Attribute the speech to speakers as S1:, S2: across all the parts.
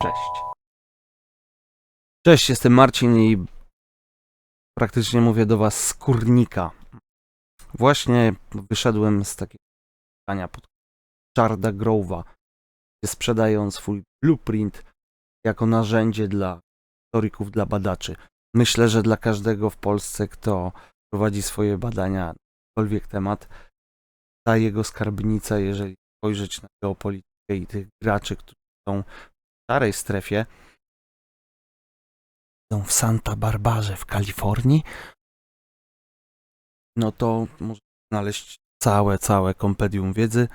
S1: Cześć. Cześć, jestem Marcin i praktycznie mówię do was z kurnika. Właśnie wyszedłem z takiego spotkania pod Charda Grove'a, gdzie sprzedają swój blueprint jako narzędzie dla historyków, dla badaczy. Myślę, że dla każdego w Polsce, kto prowadzi swoje badania na jakikolwiek temat, ta jego skarbnica, jeżeli spojrzeć na geopolitykę i tych graczy, którzy są w szarej strefie, są w Santa Barbarze w Kalifornii, no to można znaleźć całe kompendium wiedzy.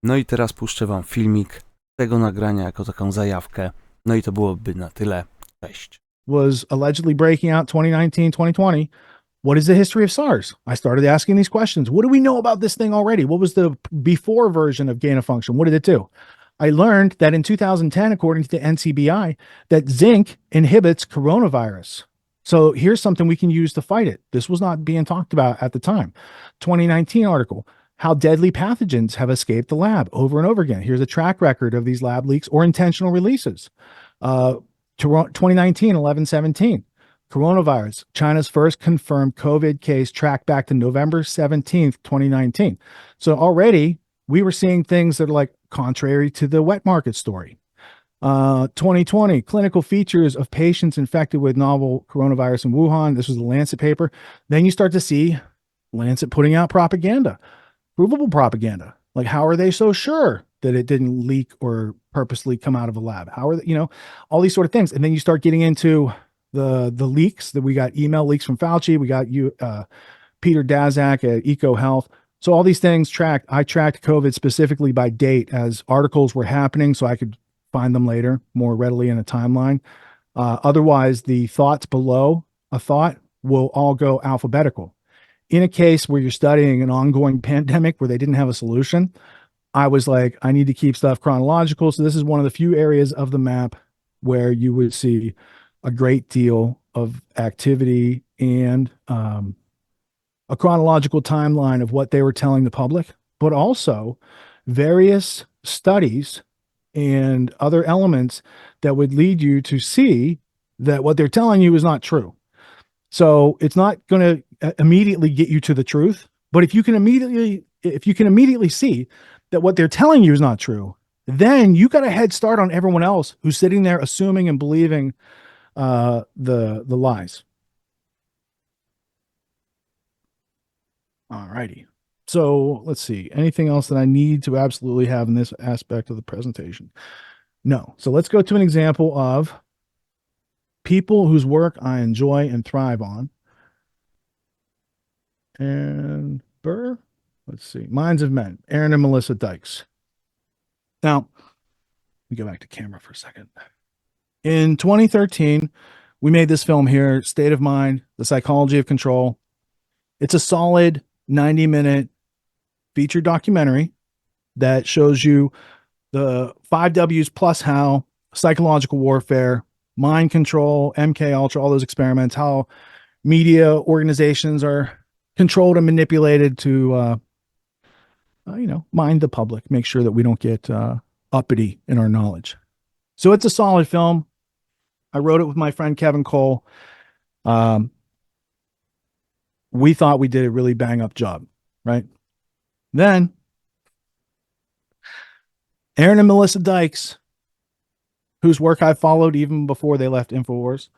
S1: No i teraz puszczę wam filmik tego nagrania jako taką zajawkę. No i to byłoby na tyle. Cześć.
S2: Was allegedly breaking out 2019, 2020. What is the history of SARS? I started asking these questions. What do we know about this thing already? What was the before version of gain of function? What did it do? I learned that in 2010, according to the NCBI, that zinc inhibits coronavirus. So here's something we can use to fight it. This was not being talked about at the time. 2019 article, how deadly pathogens have escaped the lab over and over again. Here's a track record of these lab leaks or intentional releases. 2019, 11/17. Coronavirus, China's first confirmed COVID case tracked back to November 17th, 2019. So already we were seeing things that are like contrary to the wet market story. 2020, clinical features of patients infected with novel coronavirus in Wuhan. This was the Lancet paper. Then you start to see Lancet putting out propaganda, provable propaganda. Like, how are they so sure that it didn't leak or purposely come out of a lab? How are they, all these sort of things. And then you start getting into the leaks that we got email leaks from Fauci. We got Peter Daszak at EcoHealth. So all these things tracked. I tracked COVID specifically by date as articles were happening so I could find them later more readily in a timeline. Otherwise, the thoughts below a thought will all go alphabetical. In a case where you're studying an ongoing pandemic where they didn't have a solution, I was like, I need to keep stuff chronological. So this is one of the few areas of the map where you would see a great deal of activity and a chronological timeline of what they were telling the public, but also various studies and other elements that would lead you to see that what they're telling you is not true. So it's not going to immediately get you to the truth, but if you can immediately see that what they're telling you is not true, then you got a head start on everyone else who's sitting there assuming and believing the lies. All righty. So let's see. Anything else that I need to absolutely have in this aspect of the presentation? No. So let's go to an example of people whose work I enjoy and thrive on. And let's see. Minds of Men, Aaron and Melissa Dykes. Now, let me go back to camera for a second. In 2013, we made this film here, State of Mind, The Psychology of Control. It's a solid 90-minute feature documentary that shows you the 5 W's plus how psychological warfare, mind control, MK Ultra, all those experiments, how media organizations are controlled and manipulated to, mind the public, make sure that we don't get uppity in our knowledge. So it's a solid film. I wrote it with my friend Kevin Cole. We thought we did a really bang up job, right? Then Aaron and Melissa Dykes, whose work I followed even before they left InfoWars,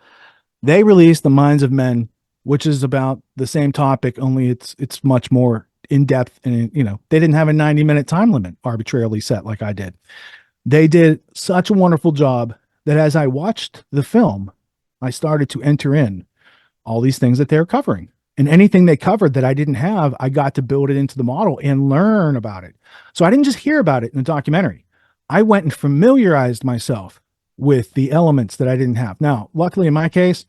S2: they released The Minds of Men, which is about the same topic, only it's much more in depth. And, they didn't have a 90-minute time limit arbitrarily set like I did. They did such a wonderful job that as I watched the film, I started to enter in all these things that they're covering. And anything they covered that I didn't have, I got to build it into the model and learn about it. So I didn't just hear about it in the documentary. I went and familiarized myself with the elements that I didn't have. Now, luckily in my case,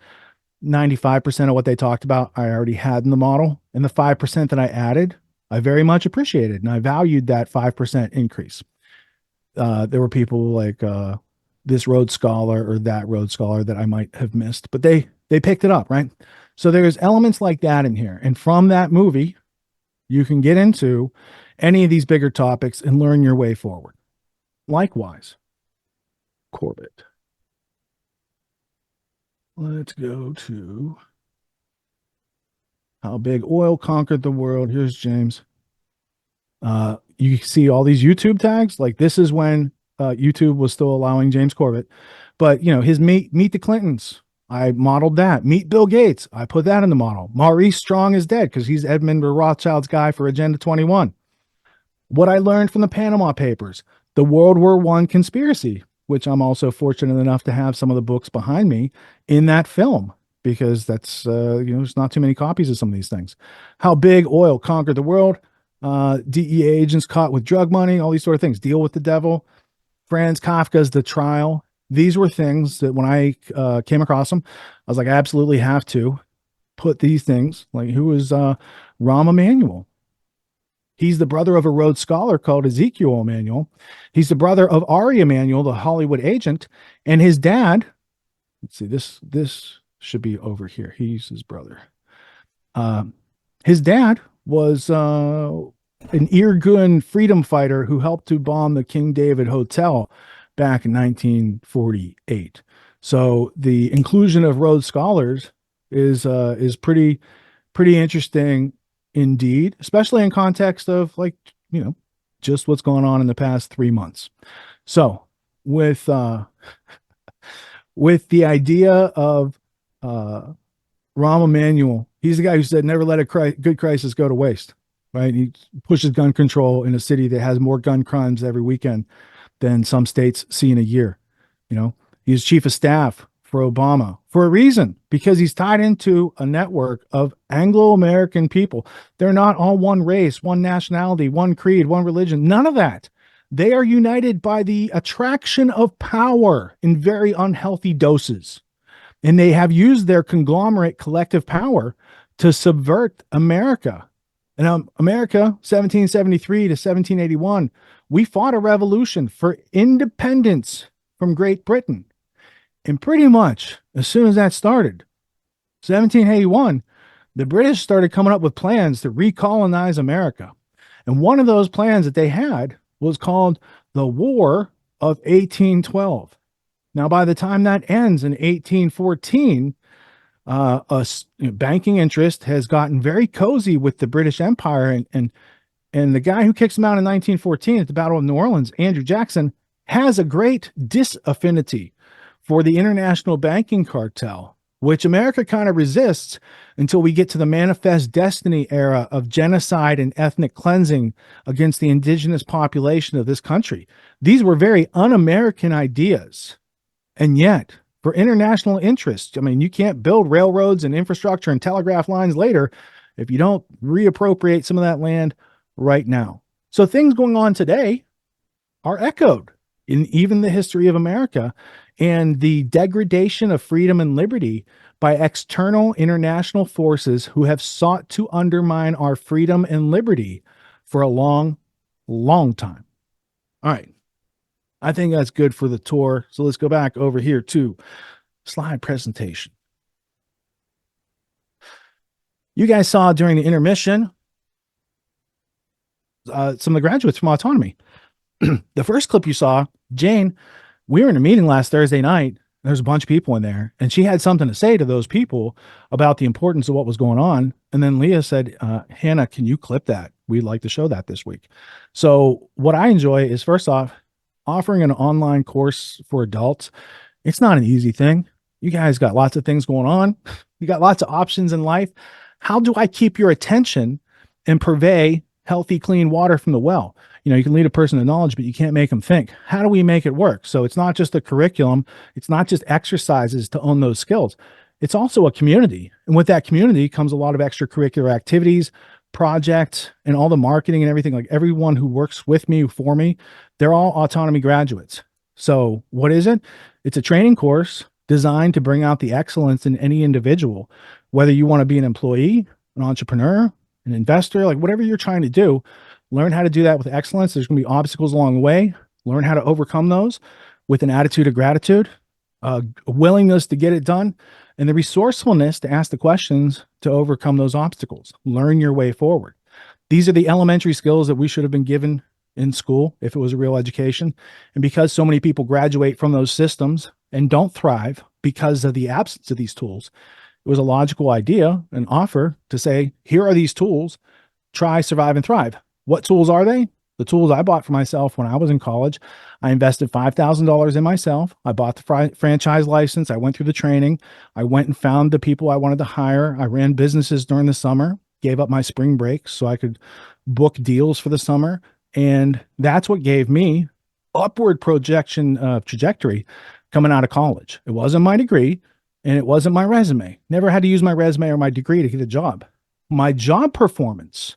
S2: 95% of what they talked about, I already had in the model. And the 5% that I added, I very much appreciated. And I valued that 5% increase. There were people like this Rhodes Scholar or that Rhodes Scholar that I might have missed, but they picked it up, right? So there's elements like that in here. And from that movie, you can get into any of these bigger topics and learn your way forward. Likewise, Corbett. let's go to how big oil conquered the world. Here's James. You see all these YouTube tags. Like this is when YouTube was still allowing James Corbett. But you know, his meet the Clintons. I modeled that. Meet Bill Gates. I put that in the model. Maurice Strong is dead because he's Edmund Rothschild's guy for Agenda 21. What I learned from the Panama Papers, the World War I conspiracy, which I'm also fortunate enough to have some of the books behind me in that film, because that's, there's not too many copies of some of these things. How big oil conquered the world, DEA agents caught with drug money, all these sort of things, deal with the devil, Franz Kafka's The Trial. These were things that when I came across them, I was like, I absolutely have to put these things, like who is Rahm Emanuel? He's the brother of a Rhodes Scholar called Ezekiel Emanuel. He's the brother of Ari Emanuel, the Hollywood agent, and his dad. Let's see, this should be over here. He's his brother. His dad was an Irgun freedom fighter who helped to bomb the King David Hotel back in 1948. So the inclusion of Rhodes Scholars is pretty interesting indeed, especially in context of just what's going on in the past 3 months. So with the idea of Rahm Emanuel, he's the guy who said, never let a good crisis go to waste, right? He pushes gun control in a city that has more gun crimes every weekend than some states see in a year. He's chief of staff for Obama for a reason, because he's tied into a network of Anglo-American people. They're not all one race, one nationality, one creed, one religion, none of that. They are united by the attraction of power in very unhealthy doses. And they have used their conglomerate collective power to subvert America. And America, 1773 to 1781, we fought a revolution for independence from Great Britain. And pretty much as soon as that started, 1781, the British started coming up with plans to recolonize America. And one of those plans that they had was called the War of 1812. Now, by the time that ends in 1814, banking interest has gotten very cozy with the British Empire. And the guy who kicks them out in 1914 at the Battle of New Orleans, Andrew Jackson, has a great disaffinity for the international banking cartel, which America kind of resists until we get to the manifest destiny era of genocide and ethnic cleansing against the indigenous population of this country. These were very un-American ideas. And yet, for international interest, I mean, you can't build railroads and infrastructure and telegraph lines later if you don't reappropriate some of that land right now. So things going on today are echoed in even the history of America, and the degradation of freedom and liberty by external international forces who have sought to undermine our freedom and liberty for a long, long time. All right. I think that's good for the tour. So let's go back over here to slide presentation. You guys saw during the intermission some of the graduates from autonomy. The first clip you saw, Jane, we were in a meeting last Thursday night. There's a bunch of people in there, and she had something to say to those people about the importance of what was going on. And then Leah said, Hannah, can you clip that? We'd like to show that this week. So what I enjoy is, first off, offering an online course for adults. It's not an easy thing. You guys got lots of things going on. You got lots of options in life. How do I keep your attention and purvey healthy, clean water from the well? You can lead a person to knowledge, but you can't make them think. How do we make it work? So it's not just the curriculum. It's not just exercises to own those skills. It's also a community. And with that community comes a lot of extracurricular activities, projects, and all the marketing and everything. Like everyone who works with me, for me, they're all autonomy graduates. So what is it? It's a training course designed to bring out the excellence in any individual, whether you want to be an employee, an entrepreneur, an investor, like whatever you're trying to do. Learn how to do that with excellence. There's going to be obstacles along the way. Learn how to overcome those with an attitude of gratitude, a willingness to get it done, and the resourcefulness to ask the questions to overcome those obstacles. Learn your way forward. These are the elementary skills that we should have been given in school if it was a real education. And because so many people graduate from those systems and don't thrive because of the absence of these tools, it was a logical idea, an offer to say, here are these tools, try, survive, and thrive. What tools are they? The tools I bought for myself when I was in college. I invested $5,000 in myself. I bought the franchise license. I went through the training. I went and found the people I wanted to hire. I ran businesses during the summer, gave up my spring breaks so I could book deals for the summer. And that's what gave me upward projection trajectory coming out of college. It wasn't my degree and it wasn't my resume. Never had to use my resume or my degree to get a job. My job performance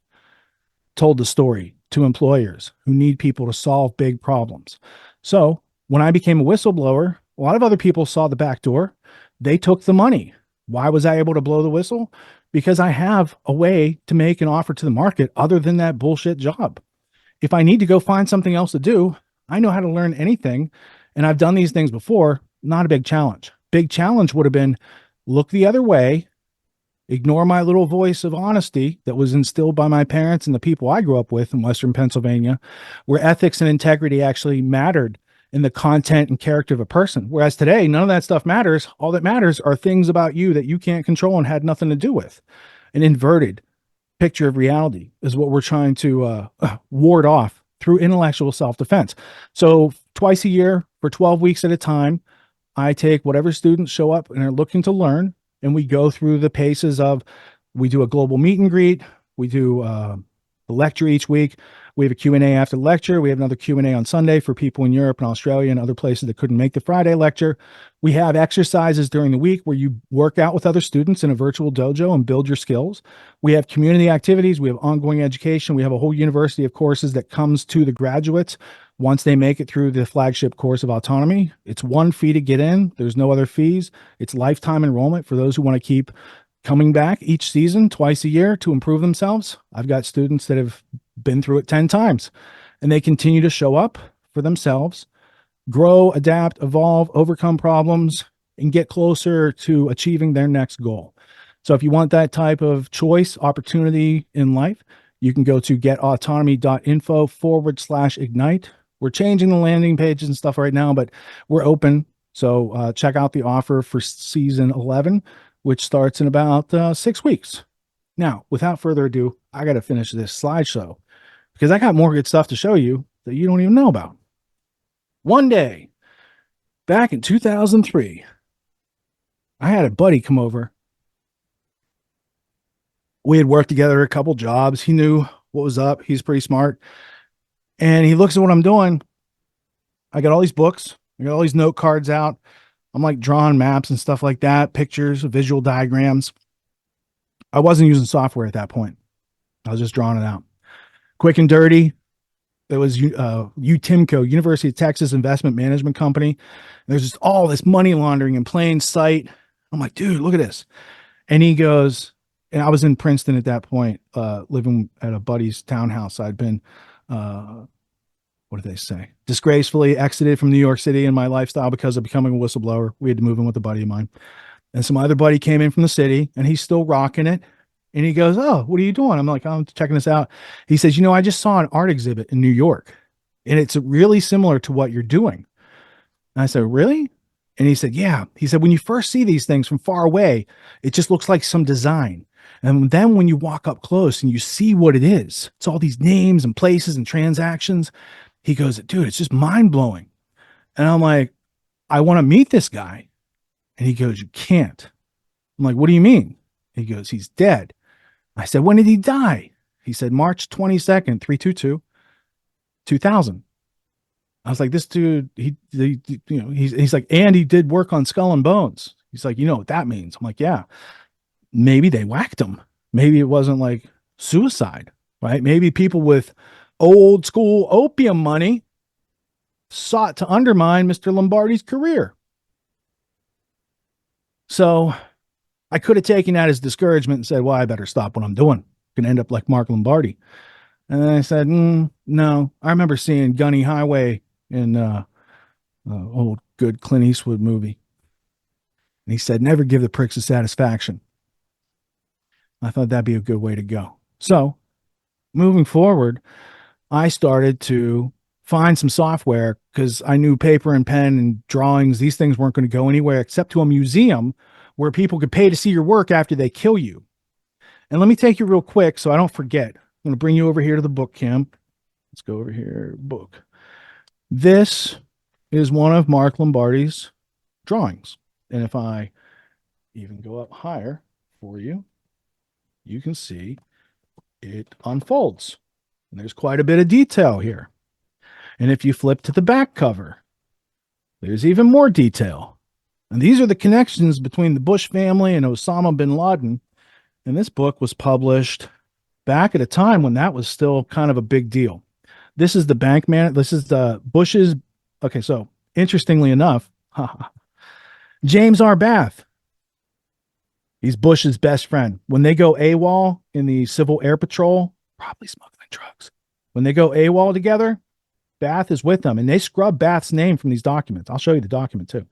S2: told the story to employers who need people to solve big problems. So when I became a whistleblower, a lot of other people saw the back door. They took the money. Why was I able to blow the whistle? Because I have a way to make an offer to the market other than that bullshit job. If I need to go find something else to do, I know how to learn anything. And I've done these things before. Not a big challenge. Big challenge would have been look the other way, ignore my little voice of honesty that was instilled by my parents and the people I grew up with in Western Pennsylvania, where ethics and integrity actually mattered in the content and character of a person. Whereas today, none of that stuff matters. All that matters are things about you that you can't control and had nothing to do with. An inverted picture of reality is what we're trying to ward off through intellectual self-defense. So twice a year for 12 weeks at a time, I take whatever students show up and are looking to learn, and we go through the paces of, we do a global meet and greet. We do the lecture each week. We have a Q&A after the lecture. We have another Q&A on Sunday for people in Europe and Australia and other places that couldn't make the Friday lecture. We have exercises during the week where you work out with other students in a virtual dojo and build your skills. We have community activities. We have ongoing education. We have a whole university of courses that comes to the graduates once they make it through the flagship course of autonomy. It's one fee to get in. There's no other fees. It's lifetime enrollment for those who want to keep coming back each season, twice a year, to improve themselves. I've got students that have been through it 10 times, and they continue to show up for themselves, grow, adapt, evolve, overcome problems, and get closer to achieving their next goal. So if you want that type of choice, opportunity in life, you can go to getautonomy.info/ignite. We're changing the landing pages and stuff right now, but we're open. So check out the offer for season 11, which starts in about 6 weeks. Now, without further ado, I got to finish this slideshow because I got more good stuff to show you that you don't even know about. One day, back in 2003, I had a buddy come over. We had worked together a couple jobs. He knew what was up. He's pretty smart. And he looks at what I'm doing. I got all these books. I got all these note cards out. I'm like drawing maps and stuff like that, pictures, visual diagrams. I wasn't using software at that point. I was just drawing it out. Quick and dirty. There was UTIMCO, University of Texas Investment Management Company. There's just all this money laundering in plain sight. I'm like, dude, look at this. And he goes, and I was in Princeton at that point, living at a buddy's townhouse. I'd been, what did they say? Disgracefully exited from New York City in my lifestyle because of becoming a whistleblower. We had to move in with a buddy of mine. And some other buddy came in from the city, and he's still rocking it. And he goes, oh, what are you doing? I'm like, I'm checking this out. He says, you know, I just saw an art exhibit in New York, and it's really similar to what you're doing. And I said, really? And he said, yeah. He said, when you first see these things from far away, it just looks like some design. And then when you walk up close and you see what it is, it's all these names and places and transactions. He goes, dude, it's just mind blowing. And I'm like, I want to meet this guy. And he goes, you can't. I'm like, what do you mean? He goes, he's dead. I said, when did he die? He said, March 22nd, 322, 2000. I was like, this dude, he's like, and he did work on Skull and Bones. He's like, you know what that means? I'm like, yeah, maybe they whacked him. Maybe it wasn't like suicide, right? Maybe people with old school opium money sought to undermine Mr. Lombardi's career. So I could have taken that as discouragement and said, well, I better stop what I'm doing. I'm going to end up like Mark Lombardi. And then I said, no, I remember seeing Gunny Highway in old good Clint Eastwood movie. And he said, never give the pricks a satisfaction. I thought that'd be a good way to go. So moving forward, I started to find some software because I knew paper and pen and drawings, these things weren't going to go anywhere except to a museum where people could pay to see your work after they kill you. And let me take you real quick so I don't forget. I'm going to bring you over here to the book camp. Let's go over here, book. This is one of Mark Lombardi's drawings. And if I even go up higher for you, you can see it unfolds. And there's quite a bit of detail here. And if you flip to the back cover, there's even more detail. And these are the connections between the Bush family and Osama bin Laden. And this book was published back at a time when that was still kind of a big deal. This is the bank man. This is the Bush's. Okay, so interestingly enough, James R. Bath, he's Bush's best friend. When they go AWOL in the Civil Air Patrol, probably smuggling drugs. When they go AWOL together, Bath is with them, and they scrub Bath's name from these documents. I'll show you the document too.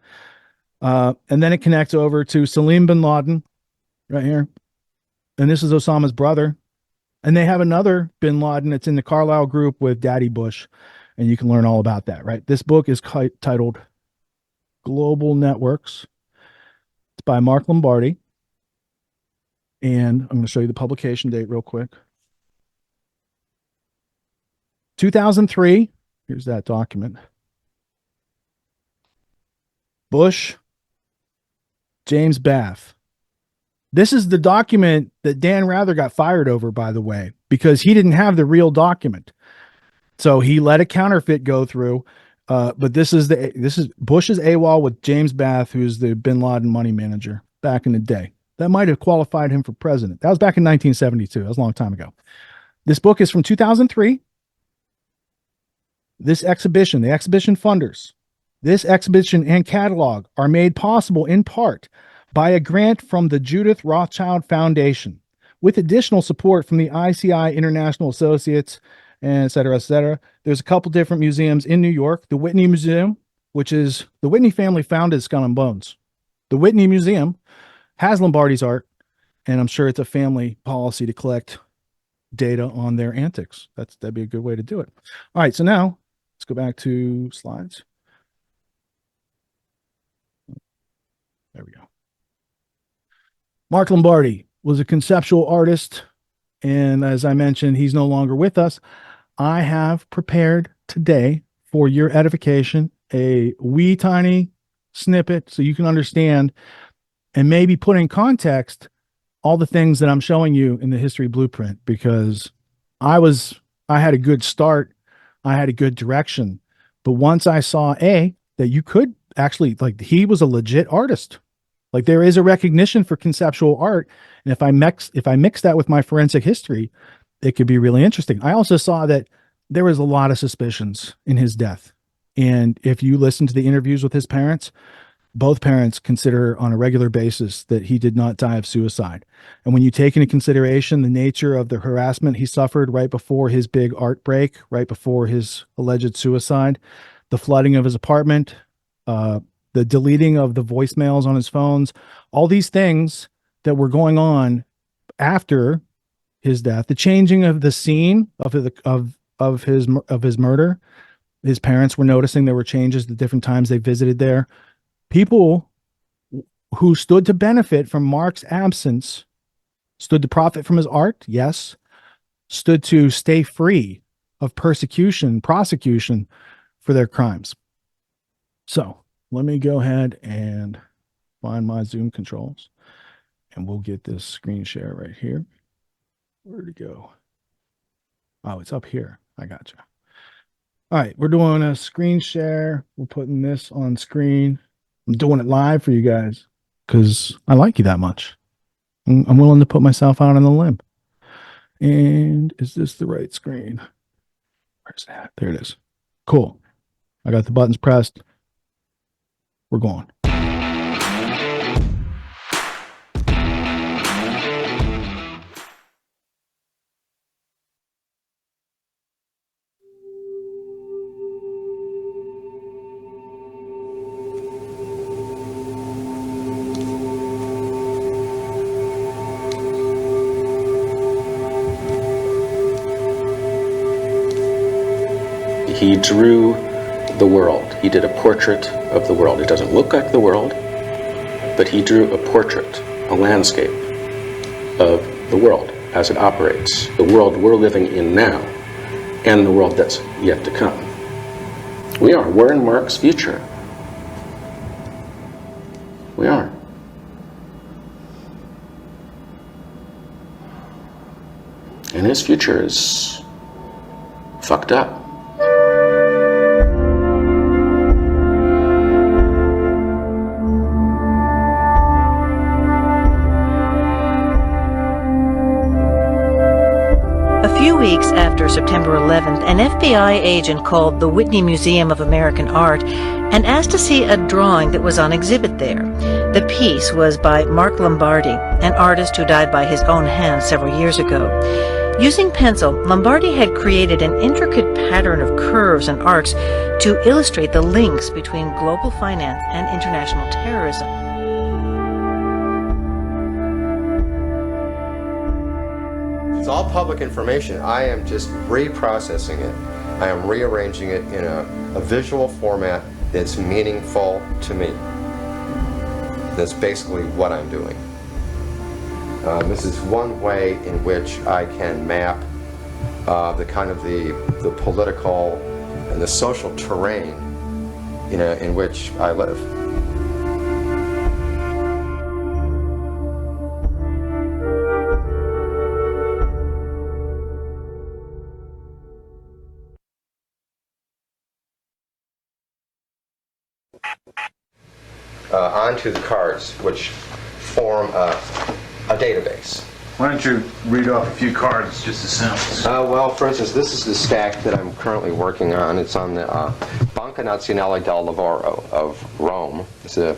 S2: And then it connects over to Salim bin Laden right here. And this is Osama's brother. And they have another bin Laden. It's in the Carlyle group with Daddy Bush. And you can learn all about that, right? This book is titled Global Networks. It's by Mark Lombardi. And I'm going to show you the publication date real quick. 2003. Here's that document. Bush, James Bath. This is the document that Dan Rather got fired over, by the way, because he didn't have the real document. So he let a counterfeit go through. But this is Bush's AWOL with James Bath, who's the bin Laden money manager back in the day. That might have qualified him for president. That was back in 1972. That was a long time ago. This book is from 2003. This exhibition, the exhibition funders, this exhibition and catalog are made possible in part by a grant from the Judith Rothschild Foundation, with additional support from the ICI International Associates, and et cetera, et cetera. There's a couple different museums in New York. The Whitney Museum, which is the Whitney family founded Skull and Bones. The Whitney Museum has Lombardi's art, and I'm sure it's a family policy to collect data on their antics. That'd be a good way to do it. All right, so now let's go back to slides. There we go. Mark Lombardi was a conceptual artist, and as I mentioned, he's no longer with us. I have prepared today for your edification a wee tiny snippet so you can understand and maybe put in context all the things that I'm showing you in the history blueprint, because I had a good start. I had a good direction. But once I saw that you could actually, like, he was a legit artist. Like, there is a recognition for conceptual art. And if I mix that with my forensic history, it could be really interesting. I also saw that there was a lot of suspicions in his death. And if you listen to the interviews with his parents, both parents consider on a regular basis that he did not die of suicide. And when you take into consideration the nature of the harassment he suffered right before his big art break, right before his alleged suicide, the flooding of his apartment, the deleting of the voicemails on his phones, all these things that were going on after his death, the changing of the scene of his murder, his parents were noticing there were changes the different times they visited there. People who stood to benefit from Mark's absence stood to profit from his art, yes, stood to stay free of prosecution for their crimes. So let me go ahead and find my Zoom controls, and we'll get this screen share right here. Where'd it go? Oh, it's up here. I gotcha. All right, we're doing a screen share. We're putting this on screen. I'm doing it live for you guys because I like you that much. I'm willing to put myself out on the limb. And is this the right screen? Where's that? There it is. Cool. I got the buttons pressed. We're going.
S3: he drew the world. He did a portrait of the world. It doesn't look like the world, but he drew a portrait, a landscape of the world as it operates, the world we're living in now, and the world that's yet to come. We're in Mark's future. We are. And his future is fucked up.
S4: A few weeks after September 11th, an FBI agent called the Whitney Museum of American Art and asked to see a drawing that was on exhibit there. The piece was by Mark Lombardi, an artist who died by his own hand several years ago. Using pencil, Lombardi had created an intricate pattern of curves and arcs to illustrate the links between global finance and international terrorism.
S5: It's all public information. I am just reprocessing it. I am rearranging it in a visual format that's meaningful to me. That's basically what I'm doing. This is one way in which I can map the kind of the political and the social terrain in which I live. Onto the cards, which form a database.
S6: Why don't you read off a few cards, just a sentence?
S5: Well, for instance, this is the stack that I'm currently working on. It's on the Banca Nazionale del Lavoro of Rome. It's a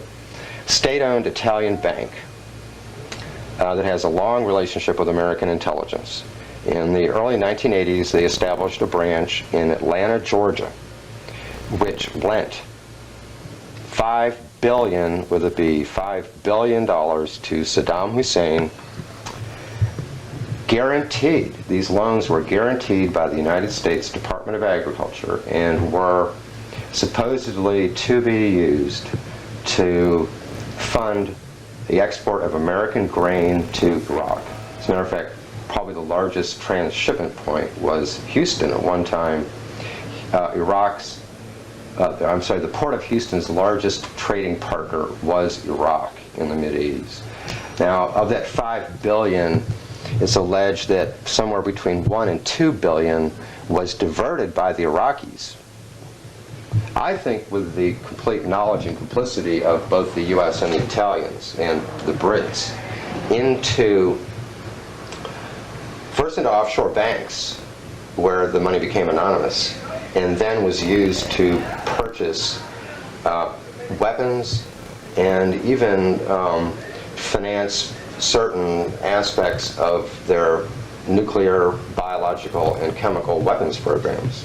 S5: state-owned Italian bank that has a long relationship with American intelligence. In the early 1980s, they established a branch in Atlanta, Georgia, which lent $5 billion, with a B, $5 billion to Saddam Hussein, guaranteed. These loans were guaranteed by the United States Department of Agriculture and were supposedly to be used to fund the export of American grain to Iraq. As a matter of fact, probably the largest transshipment point was Houston at one time. The Port of Houston's largest trading partner was Iraq in the mid-80s. Now, of that $5 billion, it's alleged that somewhere between $1 and $2 billion was diverted by the Iraqis. I think with the complete knowledge and complicity of both the U.S. and the Italians and the Brits first into offshore banks where the money became anonymous, and then was used to purchase weapons and even finance certain aspects of their nuclear, biological, and chemical weapons programs.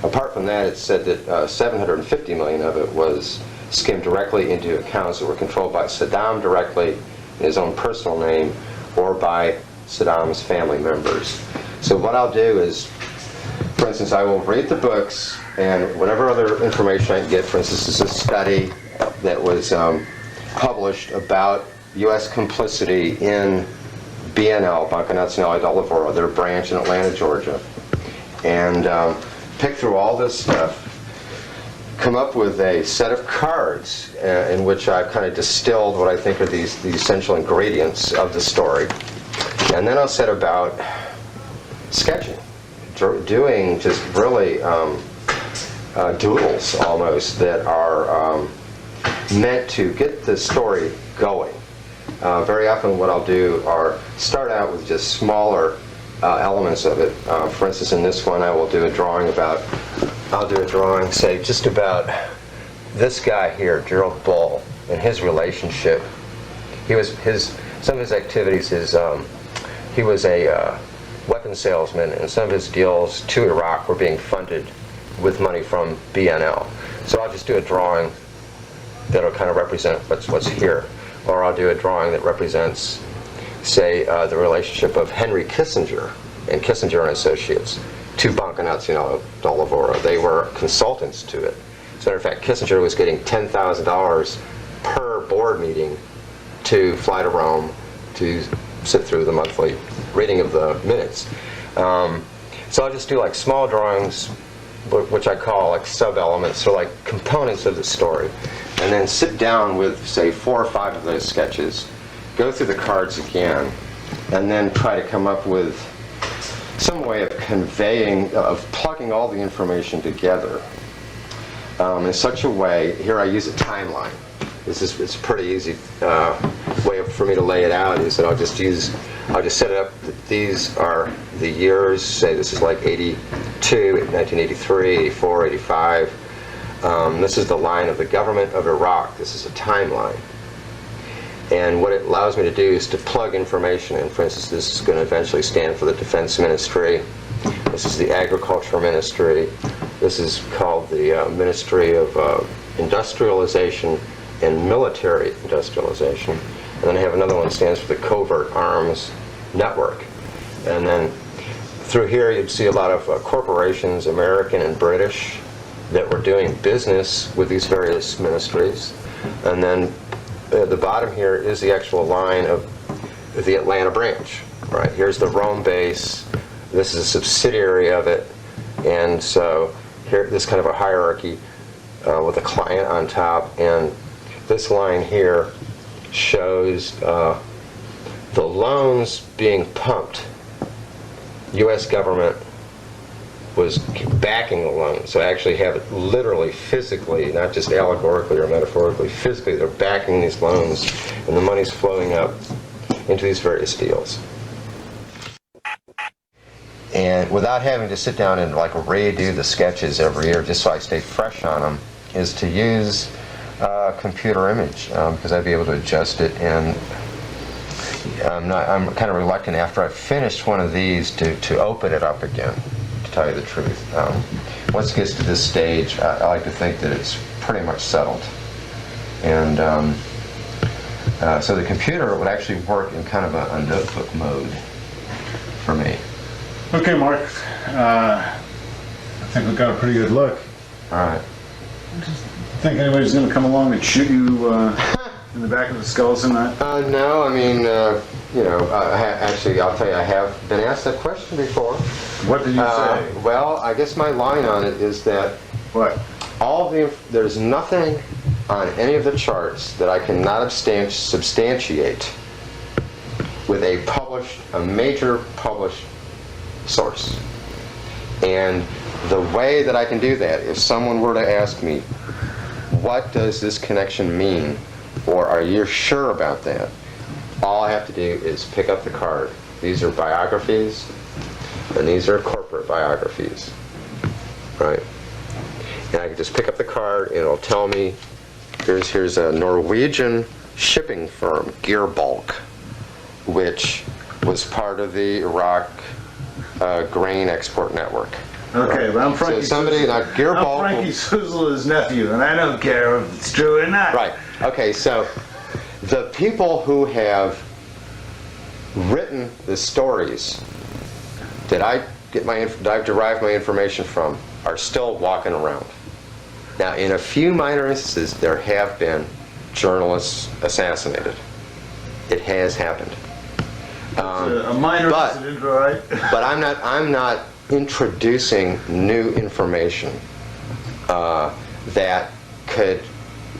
S5: Apart from that, it's said that $750 million of it was skimmed directly into accounts that were controlled by Saddam directly in his own personal name or by Saddam's family members. So what I'll do is, for instance, I will read the books and whatever other information I can get. For instance, this is a study that was published about U.S. complicity in BNL, Banca Nazionale del Lavoro, their branch in Atlanta, Georgia, and pick through all this stuff, come up with a set of cards in which I've kind of distilled what I think are the essential ingredients of the story. And then I'll set about sketching, doing just really doodles almost that are meant to get the story going. Very often what I'll do are start out with just smaller elements of it. For instance, in this one I will do a drawing say just about this guy here, Gerald Bull, and his relationship. Some of his activities he was a weapons salesman, and some of his deals to Iraq were being funded with money from BNL. So I'll just do a drawing that'll kind of represent what's here. Or I'll do a drawing that represents, say, the relationship of Henry Kissinger and Kissinger and Associates two bunkenauts, Dolivora. They were consultants to it. As a matter of fact, Kissinger was getting $10,000 per board meeting to fly to Rome to sit through the monthly reading of the minutes. So I'll just do like small drawings, which I call like sub-elements, or like components of the story, and then sit down with, say, 4 or 5 of those sketches, go through the cards again, and then try to come up with some way of conveying, of plugging all the information together in such a way. Here I use a timeline. It's a pretty easy way for me to lay it out, is that I'll just set it up that these are the years. Say this is like 82, 1983, 84, 85. This is the line of the government of Iraq. This is a timeline. And what it allows me to do is to plug information in. For instance, this is going to eventually stand for the Defense Ministry. This is the Agriculture Ministry. This is called the Ministry of Industrialization and Military Industrialization. And then I have another one that stands for the Covert Arms Network. And then through here you'd see a lot of corporations, American and British, that were doing business with these various ministries. And then at the bottom here is the actual line of the Atlanta branch. Right, here's the Rome base. This is a subsidiary of it. And so here, this kind of a hierarchy with a client on top. And this line here shows the loans being pumped. U.S. government was backing the loan. So I actually have it literally, physically, not just allegorically or metaphorically, physically, they're backing these loans, and the money's flowing up into these various deals. And without having to sit down and like redo the sketches every year just so I stay fresh on them, is to use computer image, because I'd be able to adjust it. And I'm kind of reluctant after I've finished one of these to open it up again, to tell you the truth. Once it gets to this stage, I like to think that it's pretty much settled. And so the computer would actually work in kind of a notebook mode for me.
S6: Okay, Mark. I think we've got a pretty good look.
S5: All right.
S6: Think anybody's going to come along and shoot you in the back of the skull tonight?
S5: No, I mean, actually, I'll tell you, I have been asked that question before.
S6: What did you say?
S5: Well, I guess my line on it is that
S6: What?
S5: there's nothing on any of the charts that I cannot substantiate with a major published source. And the way that I can do that, if someone were to ask me, what does this connection mean, or are you sure about that, all I have to do is pick up the card. These are biographies, and these are corporate biographies, right? And I can just pick up the card, and it'll tell me, here's a Norwegian shipping firm, Gearbulk, which was part of the Iraq grain export network.
S6: Okay,
S5: right?
S6: but I'm Frankie.
S5: So somebody like Gearbulk.
S6: I'm Frankie Suzzle's nephew, and I don't care if it's true or not.
S5: Right. Okay. So the people who have written the stories that I've derived my information from are still walking around. Now, in a few minor instances, there have been journalists assassinated. It has happened.
S6: A minor incident, all right?
S5: But I'm not introducing new information that could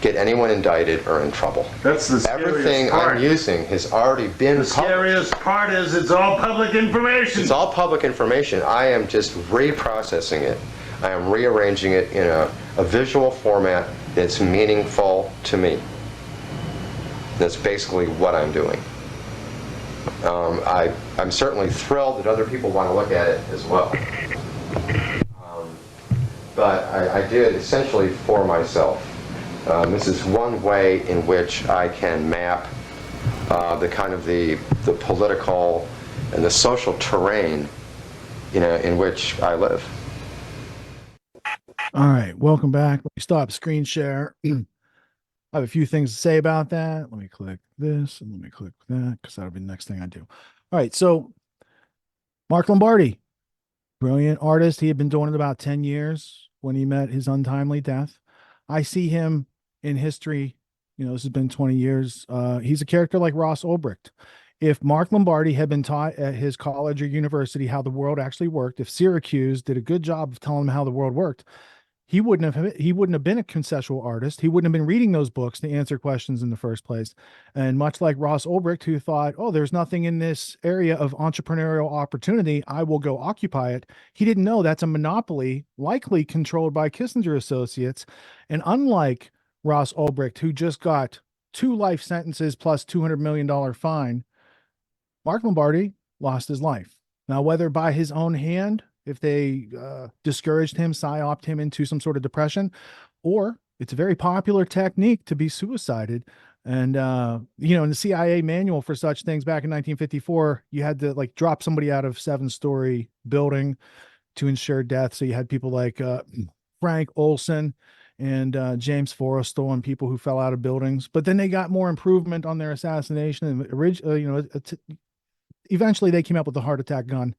S5: get anyone indicted or in trouble.
S6: That's the scariest
S5: Everything
S6: part.
S5: I'm using has already been
S6: The
S5: published.
S6: scariest part is it's all public information.
S5: It's all public information. I am just reprocessing it. I am rearranging it in a visual format that's meaningful to me. That's basically what I'm doing. I'm certainly thrilled that other people want to look at it as well. But I do it essentially for myself. This is one way in which I can map the kind of the political and the social terrain, in which I live.
S2: All right, welcome back. Let me stop screen share. I have a few things to say about that. Let me click this and let me click that because that'll be the next thing I do. All right, so Mark Lombardi, Brilliant artist. He had been doing it about 10 years when he met his untimely death. I see him in history. This has been 20 years. He's a character like Ross Ulbricht. If Mark Lombardi had been taught at his college or university how the world actually worked, if Syracuse did a good job of telling him how the world worked, he wouldn't have been a conceptual artist. He wouldn't have been reading those books to answer questions in the first place. And much like Ross Ulbricht, who thought, oh, there's nothing in this area of entrepreneurial opportunity, I will go occupy it. He didn't know that's a monopoly, likely controlled by Kissinger associates. And unlike Ross Ulbricht, who just got 2 life sentences plus $200 million fine, Mark Lombardi lost his life. Now, whether by his own hand, if they discouraged him, psyoped him into some sort of depression, or it's a very popular technique to be suicided. And, in the CIA manual for such things back in 1954, you had to drop somebody out of 7-story building to ensure death. So you had people like Frank Olson and James Forrestal and people who fell out of buildings. But then they got more improvement on their assassination. And eventually they came up with the heart attack gun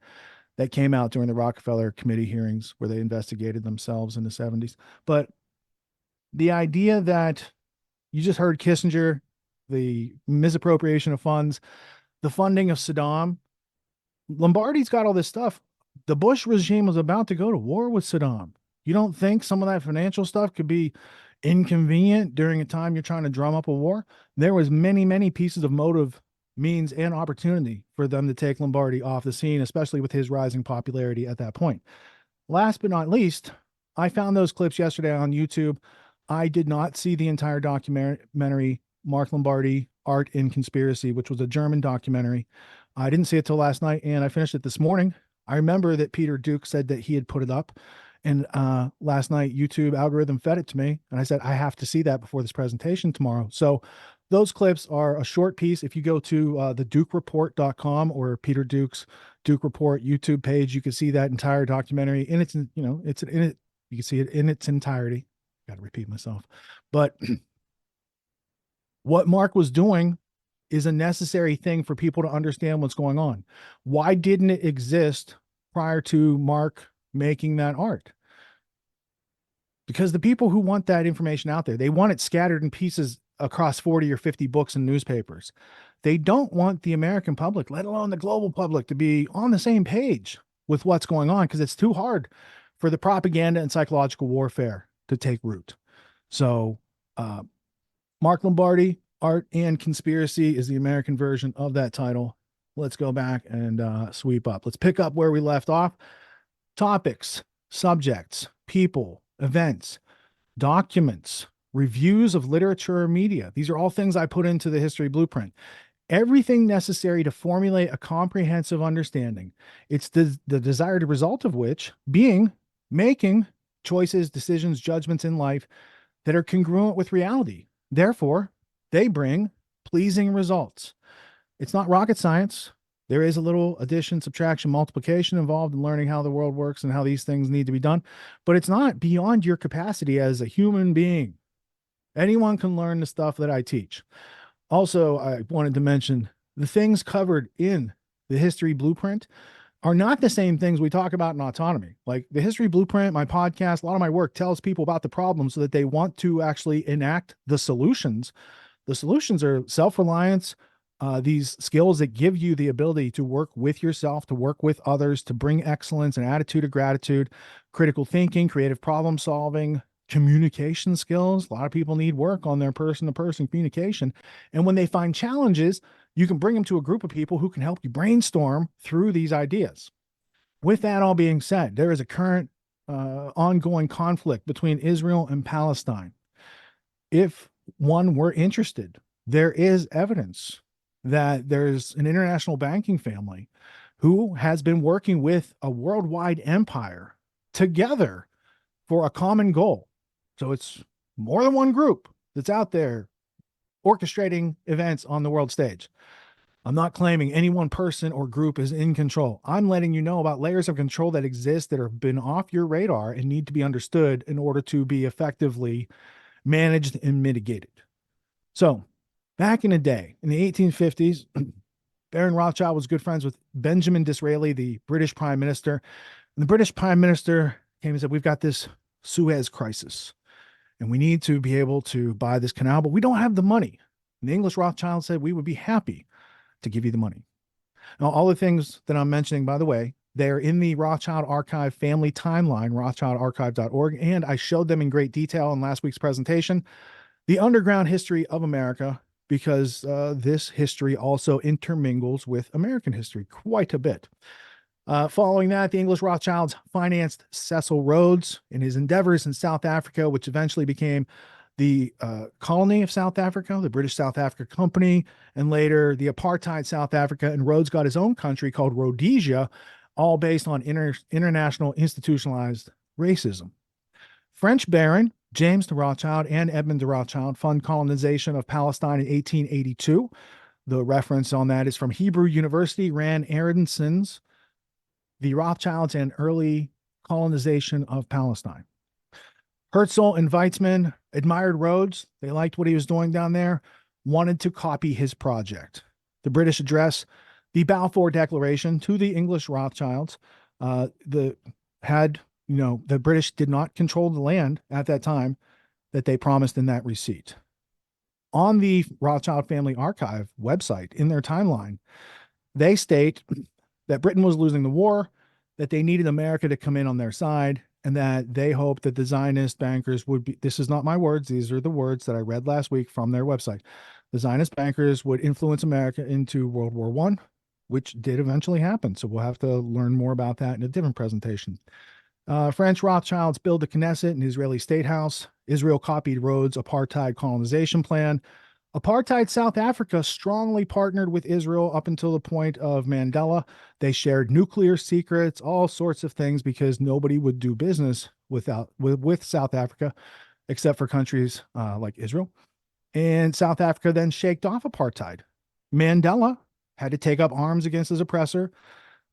S2: that came out during the Rockefeller committee hearings where they investigated themselves in the 70s. But the idea that you just heard Kissinger, the misappropriation of funds, the funding of Saddam, Lombardi's got all this stuff. The Bush regime was about to go to war with Saddam. You don't think some of that financial stuff could be inconvenient during a time you're trying to drum up a war? There was many, many pieces of motive, means, and opportunity for them to take Lombardi off the scene, especially with his rising popularity at that point. Last but not least, I found those clips yesterday on YouTube. I did not see the entire documentary, Mark Lombardi, Art in Conspiracy, which was a German documentary. I didn't see it till last night, and I finished it this morning. I remember that Peter Duke said that he had put it up, and last night YouTube algorithm fed it to me, and I said, I have to see that before this presentation tomorrow. So those clips are a short piece. If you go to thedukereport.com or Peter Duke's Duke Report YouTube page, you can see that entire documentary in its, you can see it in its entirety. Got to repeat myself. But what Mark was doing is a necessary thing for people to understand what's going on. Why didn't it exist prior to Mark making that art? Because the people who want that information out there, they want it scattered in pieces across 40 or 50 books and newspapers. They don't want the American public, let alone the global public, to be on the same page with what's going on, because it's too hard for the propaganda and psychological warfare to take root. So Mark Lombardi, Art and Conspiracy is the American version of that title. Let's go back and sweep up. Let's pick up where we left off. Topics, subjects, people, events, documents, reviews of literature or media. These are all things I put into the history blueprint. Everything necessary to formulate a comprehensive understanding. It's the desired result of which being making choices, decisions, judgments in life that are congruent with reality. Therefore, they bring pleasing results. It's not rocket science. There is a little addition, subtraction, multiplication involved in learning how the world works and how these things need to be done, but it's not beyond your capacity as a human being. Anyone can learn the stuff that I teach. Also, I wanted to mention the things covered in the history blueprint are not the same things we talk about in autonomy. Like the history blueprint, my podcast, a lot of my work tells people about the problems so that they want to actually enact the solutions. The solutions are self-reliance, these skills that give you the ability to work with yourself, to work with others, to bring excellence and attitude of gratitude, critical thinking, creative problem solving, communication skills. A lot of people need work on their person-to-person communication. And when they find challenges, you can bring them to a group of people who can help you brainstorm through these ideas. With that all being said, there is a current ongoing conflict between Israel and Palestine. If one were interested, there is evidence that there's an international banking family who has been working with a worldwide empire together for a common goal. So it's more than one group that's out there orchestrating events on the world stage. I'm not claiming any one person or group is in control. I'm letting you know about layers of control that exist that have been off your radar and need to be understood in order to be effectively managed and mitigated. So back in the day, in the 1850s, Baron Rothschild was good friends with Benjamin Disraeli, the British Prime Minister. And the British Prime Minister came and said, we've got this Suez crisis and we need to be able to buy this canal, but we don't have the money. And the English Rothschild said, we would be happy to give you the money. Now, all the things that I'm mentioning, by the way, they're in the Rothschild Archive family timeline, rothschildarchive.org, and I showed them in great detail in last week's presentation, the underground history of America, because this history also intermingles with American history quite a bit. Following that, the English Rothschilds financed Cecil Rhodes in his endeavors in South Africa, which eventually became the colony of South Africa, the British South Africa Company, and later the apartheid South Africa. And Rhodes got his own country called Rhodesia, all based on international institutionalized racism. French Baron James de Rothschild and Edmund de Rothschild fund colonization of Palestine in 1882. The reference on that is from Hebrew University, Rand Aronson's The Rothschilds and Early Colonization of Palestine. Herzl and Weizmann admired Rhodes. They liked what he was doing down there, wanted to copy his project. The British address the Balfour Declaration to the English Rothschilds. The British did not control the land at that time that they promised in that receipt. On the Rothschild Family Archive website, in their timeline, they state that Britain was losing the war, that they needed America to come in on their side, and that they hoped that the Zionist bankers would be, this is not my words, these are the words that I read last week from their website. The Zionist bankers would influence America into World War I, which did eventually happen. So we'll have to learn more about that in a different presentation. French Rothschilds built the Knesset and Israeli State House. Israel copied Rhodes' apartheid colonization plan. Apartheid South Africa strongly partnered with Israel up until the point of Mandela. They shared nuclear secrets, all sorts of things, because nobody would do business with South Africa, except for countries like Israel. And South Africa then shaked off apartheid. Mandela had to take up arms against his oppressor.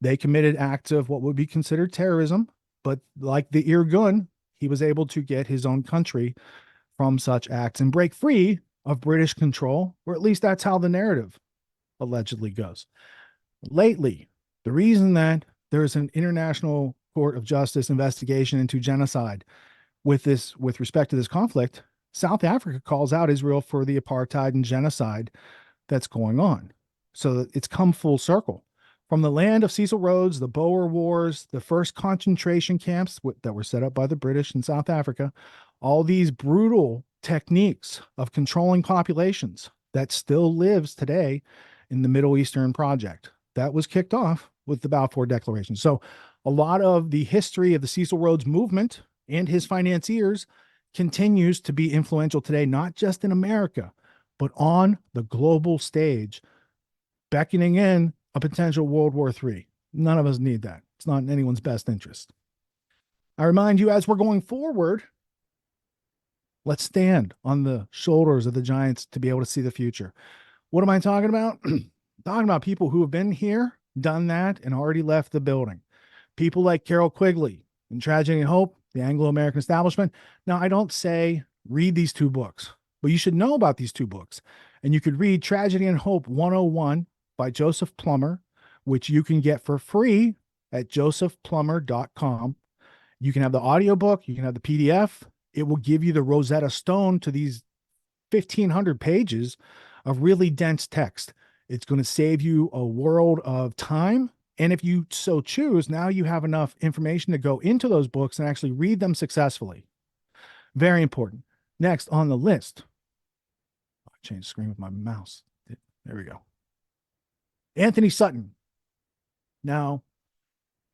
S2: They committed acts of what would be considered terrorism, but like the Irgun, he was able to get his own country from such acts and break free of British control, or at least that's how the narrative allegedly goes. Lately, the reason that there's an International Court of Justice investigation into genocide with respect to this conflict, South Africa calls out Israel for the apartheid and genocide that's going on. So it's come full circle. From the land of Cecil Rhodes, the Boer Wars, the first concentration camps that were set up by the British in South Africa, all these brutal techniques of controlling populations that still lives today in the Middle Eastern Project. That was kicked off with the Balfour Declaration. So a lot of the history of the Cecil Rhodes movement and his financiers continues to be influential today, not just in America, but on the global stage, beckoning in a potential World War III. None of us need that. It's not in anyone's best interest. I remind you, as we're going forward, let's stand on the shoulders of the giants to be able to see the future. What am I talking about? Talking about people who have been here, done that, and already left the building. People like Carol Quigley in Tragedy and Hope, The Anglo-American Establishment. Now, I don't say read these two books, but you should know about these two books. And you could read Tragedy and Hope 101 by Joseph Plummer, which you can get for free at josephplummer.com. You can have the audiobook, you can have the PDF. It will give you the Rosetta Stone to these 1,500 pages of really dense text. It's going to save you a world of time. And if you so choose, now you have enough information to go into those books and actually read them successfully. Very important. Next on the list, I changed the screen with my mouse. There we go. Anthony Sutton. Now,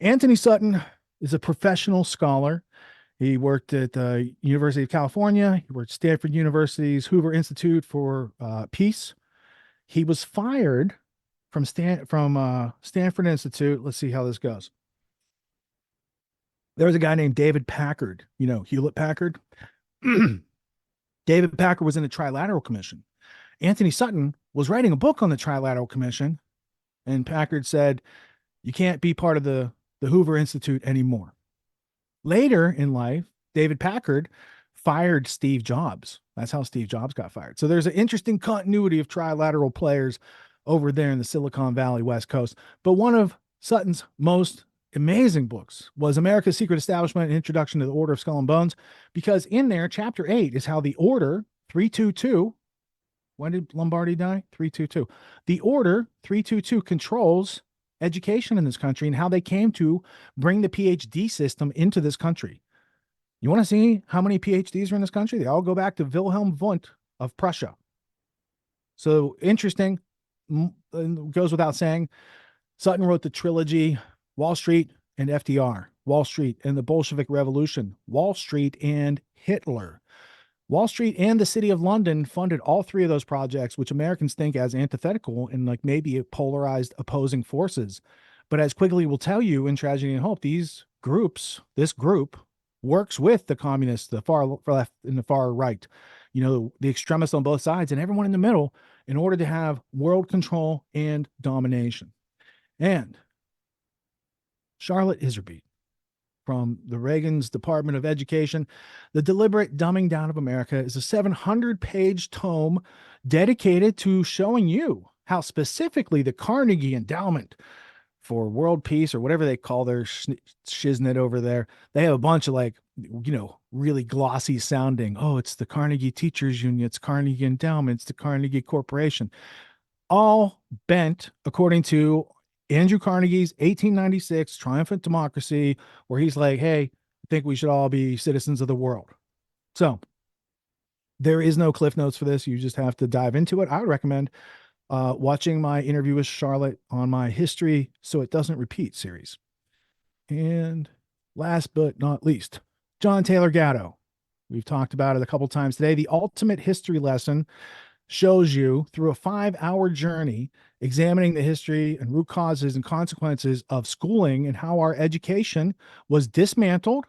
S2: Anthony Sutton is a professional scholar. He worked at the University of California. He worked at Stanford University's Hoover Institute for Peace. He was fired from Stanford Institute. Let's see how this goes. There was a guy named David Packard. You know, Hewlett Packard. David Packard was in the Trilateral Commission. Anthony Sutton was writing a book on the Trilateral Commission, and Packard said, you can't be part of the Hoover Institute anymore. Later in life, David Packard fired Steve Jobs. That's how Steve Jobs got fired. So there's an interesting continuity of trilateral players over there in the Silicon Valley West Coast. But one of Sutton's most amazing books was America's Secret Establishment, an Introduction to the Order of Skull and Bones, because in there, chapter 8 is how the Order 322, when did Lombardi die? 322. The Order 322 controls education in this country and how they came to bring the PhD system into this country. You want to see how many PhDs are in this country? They all go back to Wilhelm Wundt of Prussia. So interesting, goes without saying. Sutton wrote the trilogy, Wall Street and FDR, Wall Street and the Bolshevik Revolution, Wall Street and Hitler. Wall Street and the City of London funded all three of those projects, which Americans think as antithetical and like maybe polarized opposing forces. But as Quigley will tell you in Tragedy and Hope, this group works with the communists, the far left and the far right, the extremists on both sides and everyone in the middle in order to have world control and domination. And Charlotte Iserbyt from the Reagan's Department of Education, The Deliberate Dumbing Down of America, is a 700-page tome dedicated to showing you how specifically the Carnegie Endowment for World Peace, or whatever they call their shiznit over there, they have a bunch of really glossy sounding, it's the Carnegie Teachers Union, it's Carnegie Endowment, it's the Carnegie Corporation, all bent according to Andrew Carnegie's 1896 Triumphant Democracy, where he's like, hey, I think we should all be citizens of the world. So there is no cliff notes for this. You just have to dive into it. I would recommend watching my interview with Charlotte on my History So It Doesn't Repeat series. And last but not least, John Taylor Gatto. We've talked about it a couple times today. The ultimate history lesson shows you through a 5-hour journey examining the history and root causes and consequences of schooling and how our education was dismantled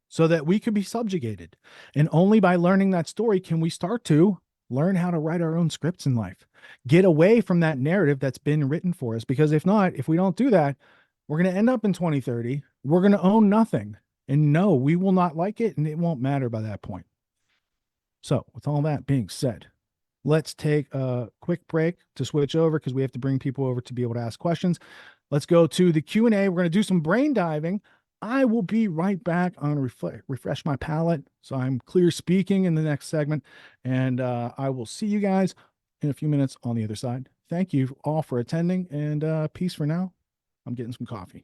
S2: so that we could be subjugated. And only by learning that story can we start to learn how to write our own scripts in life, get away from that narrative that's been written for us. Because if not, if we don't do that, we're going to end up in 2030. We're going to own nothing. And no, we will not like it, and it won't matter by that point. So with all that being said, let's take a quick break to switch over because we have to bring people over to be able to ask questions. Let's go to the Q&A. We're going to do some brain diving. I will be right back. I'm going to refresh my palate so I'm clear speaking in the next segment. And I will see you guys in a few minutes on the other side. Thank you all for attending, and peace for now. I'm getting some coffee.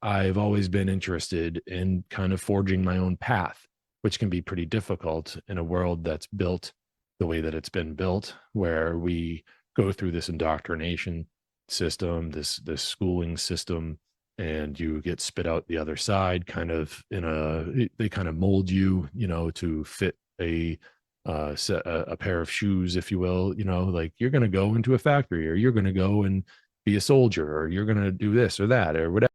S7: I've always been interested in kind of forging my own path, which can be pretty difficult in a world that's built the way that it's been built, where we go through this indoctrination system, this schooling system, and you get spit out the other side, they kind of mold you, to fit a pair of shoes, if you will, like you're going to go into a factory, or you're going to go and be a soldier, or you're going to do this or that or whatever.